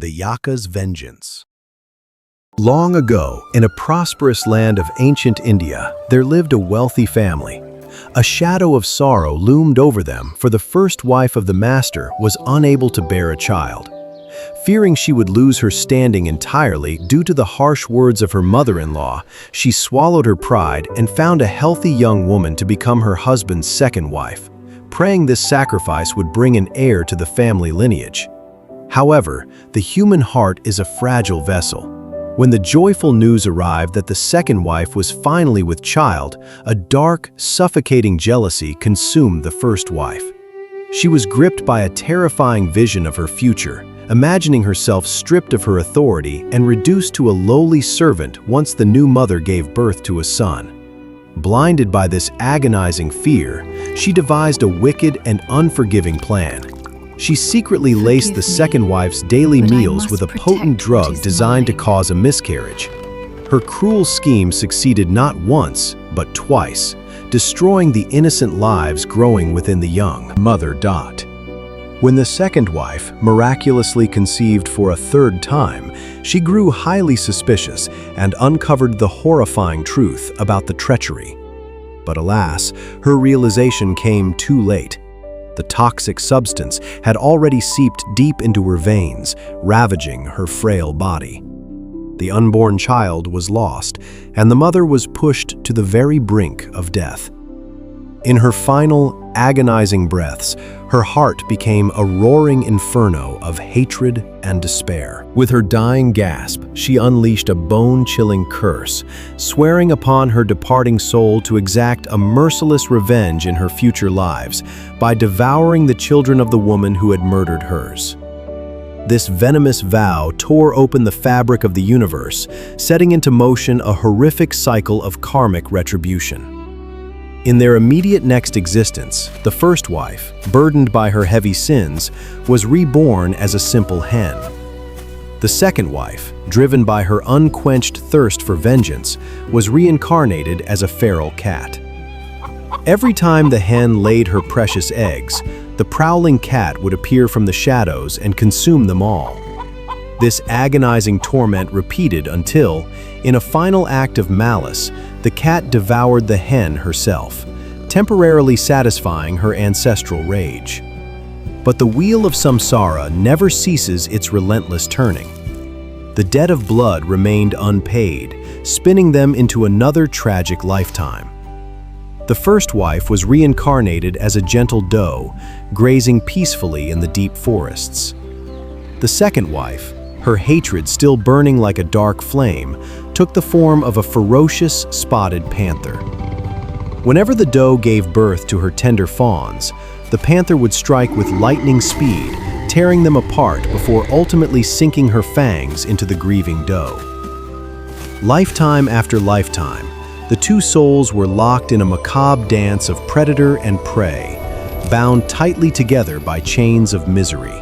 The Yakkha's Vengeance. Long ago, in a prosperous land of ancient India, there lived a wealthy family. A shadow of sorrow loomed over them, for the first wife of the master was unable to bear a child. Fearing she would lose her standing entirely due to the harsh words of her mother-in-law, she swallowed her pride and found a healthy young woman to become her husband's second wife, praying this sacrifice would bring an heir to the family lineage. However, the human heart is a fragile vessel. When the joyful news arrived that the second wife was finally with child, a dark, suffocating jealousy consumed the first wife. She was gripped by a terrifying vision of her future, imagining herself stripped of her authority and reduced to a lowly servant once the new mother gave birth to a son. Blinded by this agonizing fear, she devised a wicked and unforgiving plan. She secretly laced the second wife's daily meals with a potent drug designed to cause a miscarriage. Her cruel scheme succeeded not once, but twice, destroying the innocent lives growing within the young mother. When the second wife miraculously conceived for a third time, she grew highly suspicious and uncovered the horrifying truth about the treachery. But alas, her realization came too late. The toxic substance had already seeped deep into her veins, ravaging her frail body. The unborn child was lost, and the mother was pushed to the very brink of death. In her final, agonizing breaths, her heart became a roaring inferno of hatred and despair. With her dying gasp, she unleashed a bone-chilling curse, swearing upon her departing soul to exact a merciless revenge in her future lives by devouring the children of the woman who had murdered hers. This venomous vow tore open the fabric of the universe, setting into motion a horrific cycle of karmic retribution. In their immediate next existence, the first wife, burdened by her heavy sins, was reborn as a simple hen. The second wife, driven by her unquenched thirst for vengeance, was reincarnated as a feral cat. Every time the hen laid her precious eggs, the prowling cat would appear from the shadows and consume them all. This agonizing torment repeated until, in a final act of malice, the cat devoured the hen herself, temporarily satisfying her ancestral rage. But the wheel of samsara never ceases its relentless turning. The debt of blood remained unpaid, spinning them into another tragic lifetime. The first wife was reincarnated as a gentle doe, grazing peacefully in the deep forests. The second wife, her hatred still burning like a dark flame, took the form of a ferocious, spotted panther. Whenever the doe gave birth to her tender fawns, the panther would strike with lightning speed, tearing them apart before ultimately sinking her fangs into the grieving doe. Lifetime after lifetime, the two souls were locked in a macabre dance of predator and prey, bound tightly together by chains of misery.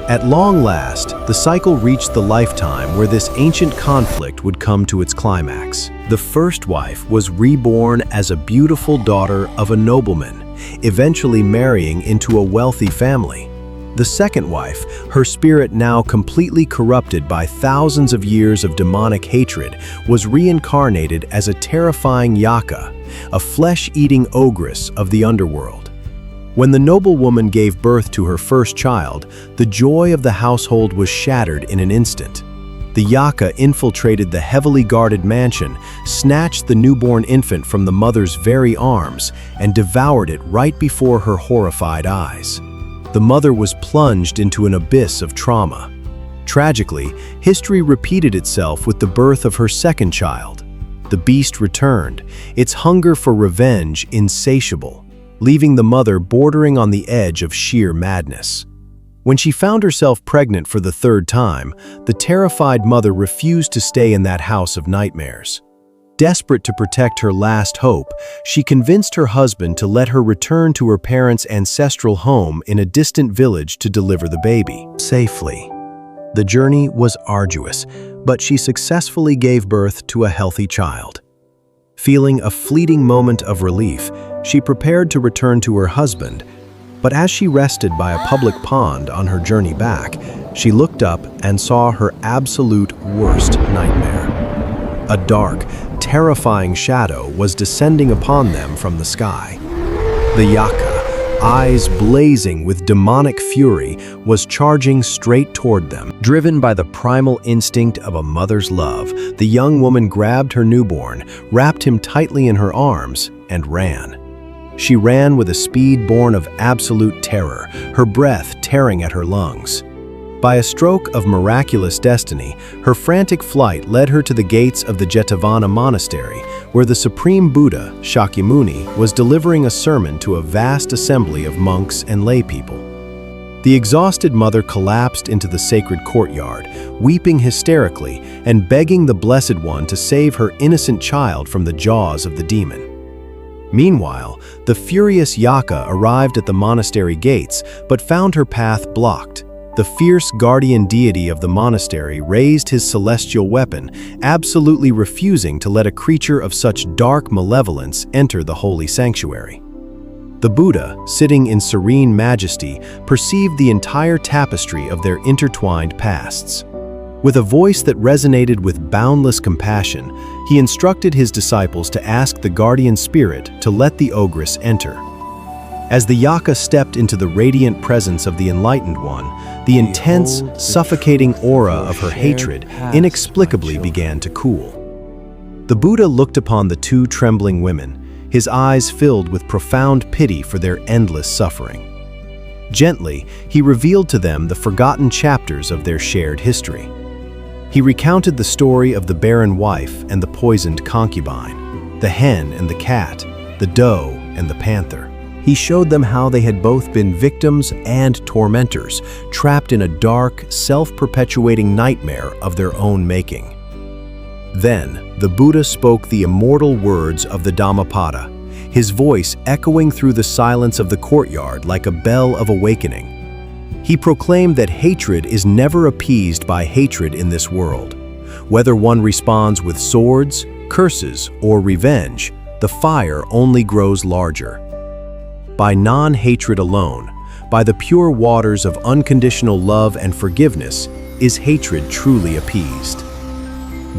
At long last, the cycle reached the lifetime where this ancient conflict would come to its climax. The first wife was reborn as a beautiful daughter of a nobleman, eventually marrying into a wealthy family. The second wife, her spirit now completely corrupted by thousands of years of demonic hatred, was reincarnated as a terrifying Yakkha, a flesh-eating ogress of the underworld. When the noblewoman gave birth to her first child, the joy of the household was shattered in an instant. The Yakkha infiltrated the heavily guarded mansion, snatched the newborn infant from the mother's very arms, and devoured it right before her horrified eyes. The mother was plunged into an abyss of trauma. Tragically, history repeated itself with the birth of her second child. The beast returned, its hunger for revenge insatiable, leaving the mother bordering on the edge of sheer madness. When she found herself pregnant for the third time, the terrified mother refused to stay in that house of nightmares. Desperate to protect her last hope, she convinced her husband to let her return to her parents' ancestral home in a distant village to deliver the baby safely. The journey was arduous, but she successfully gave birth to a healthy child. Feeling a fleeting moment of relief, she prepared to return to her husband, but as she rested by a public pond on her journey back, She looked up and saw her absolute worst nightmare. A dark, terrifying shadow was descending upon them from the sky. The Yakkha, eyes blazing with demonic fury, was charging straight toward them. Driven by the primal instinct of a mother's love, the young woman grabbed her newborn, wrapped him tightly in her arms, and ran. She ran with a speed born of absolute terror, her breath tearing at her lungs. By a stroke of miraculous destiny, her frantic flight led her to the gates of the Jetavana Monastery, where the Supreme Buddha, Shakyamuni, was delivering a sermon to a vast assembly of monks and laypeople. The exhausted mother collapsed into the sacred courtyard, weeping hysterically and begging the Blessed One to save her innocent child from the jaws of the demon. Meanwhile, the furious Yakkha arrived at the monastery gates but found her path blocked. The fierce guardian deity of the monastery raised his celestial weapon, absolutely refusing to let a creature of such dark malevolence enter the holy sanctuary. The Buddha, sitting in serene majesty, perceived the entire tapestry of their intertwined pasts. With a voice that resonated with boundless compassion, he instructed his disciples to ask the guardian spirit to let the ogress enter. As the Yakkha stepped into the radiant presence of the Enlightened One, the intense, suffocating aura of her hatred inexplicably began to cool. The Buddha looked upon the two trembling women, his eyes filled with profound pity for their endless suffering. Gently, he revealed to them the forgotten chapters of their shared history. He recounted the story of the barren wife and the poisoned concubine, the hen and the cat, the doe and the panther. He showed them how they had both been victims and tormentors, trapped in a dark, self-perpetuating nightmare of their own making. Then, the Buddha spoke the immortal words of the Dhammapada, his voice echoing through the silence of the courtyard like a bell of awakening. He proclaimed that hatred is never appeased by hatred in this world. Whether one responds with swords, curses, or revenge, the fire only grows larger. By non-hatred alone, by the pure waters of unconditional love and forgiveness, is hatred truly appeased.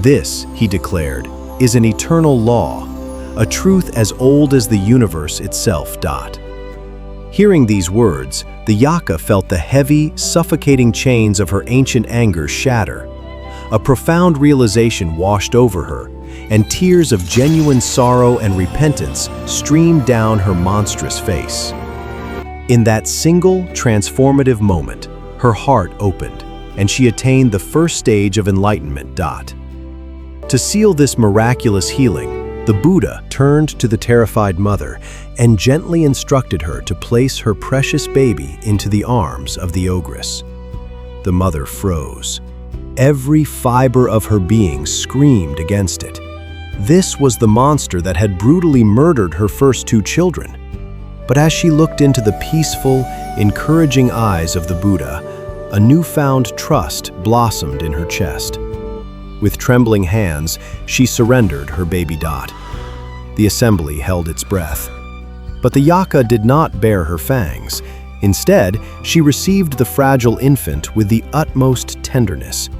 This, he declared, is an eternal law, a truth as old as the universe itself. Hearing these words, the Yakkha felt the heavy, suffocating chains of her ancient anger shatter. A profound realization washed over her, and tears of genuine sorrow and repentance streamed down her monstrous face. In that single, transformative moment, her heart opened, and she attained the first stage of enlightenment. To seal this miraculous healing, the Buddha turned to the terrified mother and gently instructed her to place her precious baby into the arms of the ogress. The mother froze. Every fiber of her being screamed against it. This was the monster that had brutally murdered her first two children. But as she looked into the peaceful, encouraging eyes of the Buddha, a newfound trust blossomed in her chest. With trembling hands, she surrendered her baby. The assembly held its breath. But the Yakkha did not bare her fangs. Instead, she received the fragile infant with the utmost tenderness.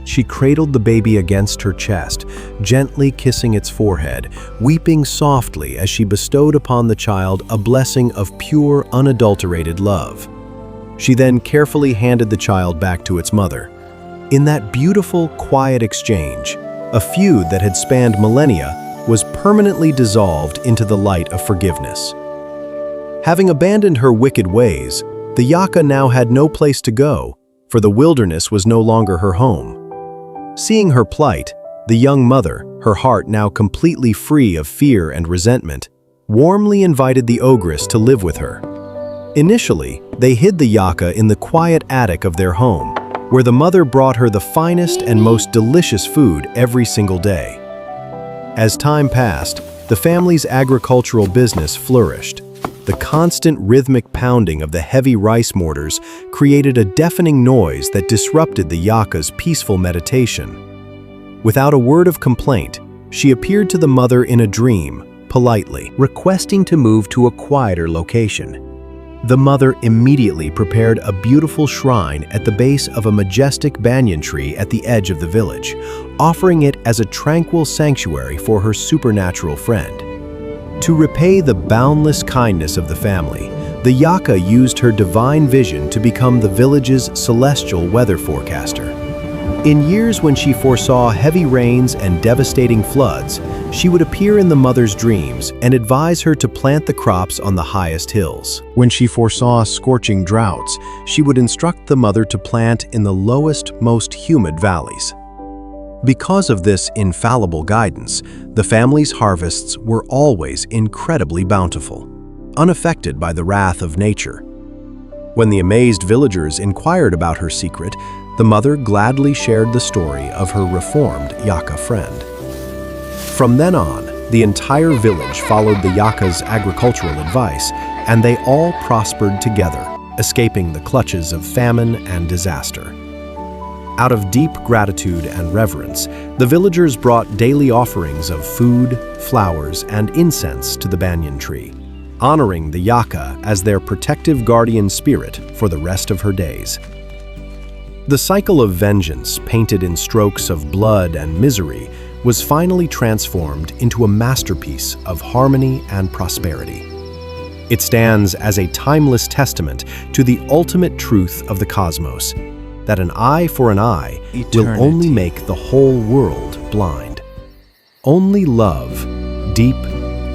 She cradled the baby against her chest, gently kissing its forehead, weeping softly as she bestowed upon the child a blessing of pure, unadulterated love. She then carefully handed the child back to its mother. In that beautiful, quiet exchange, a feud that had spanned millennia was permanently dissolved into the light of forgiveness. Having abandoned her wicked ways, the Yakkha now had no place to go, for the wilderness was no longer her home. Seeing her plight, the young mother, her heart now completely free of fear and resentment, warmly invited the ogress to live with her. Initially, they hid the Yakkha in the quiet attic of their home, where the mother brought her the finest and most delicious food every single day. As time passed, the family's agricultural business flourished. The constant rhythmic pounding of the heavy rice mortars created a deafening noise that disrupted the Yakkha's peaceful meditation. Without a word of complaint, she appeared to the mother in a dream, politely, requesting to move to a quieter location. The mother immediately prepared a beautiful shrine at the base of a majestic banyan tree at the edge of the village, offering it as a tranquil sanctuary for her supernatural friend. To repay the boundless kindness of the family, the Yakkha used her divine vision to become the village's celestial weather forecaster. In years when she foresaw heavy rains and devastating floods, she would appear in the mother's dreams and advise her to plant the crops on the highest hills. When she foresaw scorching droughts, she would instruct the mother to plant in the lowest, most humid valleys. Because of this infallible guidance, the family's harvests were always incredibly bountiful, unaffected by the wrath of nature. When the amazed villagers inquired about her secret, the mother gladly shared the story of her reformed Yakkha friend. From then on, the entire village followed the Yakkha's agricultural advice, and they all prospered together, escaping the clutches of famine and disaster. Out of deep gratitude and reverence, the villagers brought daily offerings of food, flowers, and incense to the banyan tree, honoring the Yakkha as their protective guardian spirit for the rest of her days. The cycle of vengeance, painted in strokes of blood and misery, was finally transformed into a masterpiece of harmony and prosperity. It stands as a timeless testament to the ultimate truth of the cosmos, that an eye for an eye will only make the whole world blind. Only love, deep,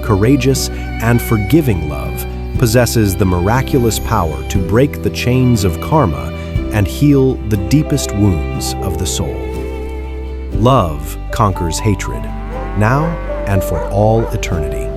courageous, and forgiving love, possesses the miraculous power to break the chains of karma and heal the deepest wounds of the soul. Love conquers hatred, now and for all eternity.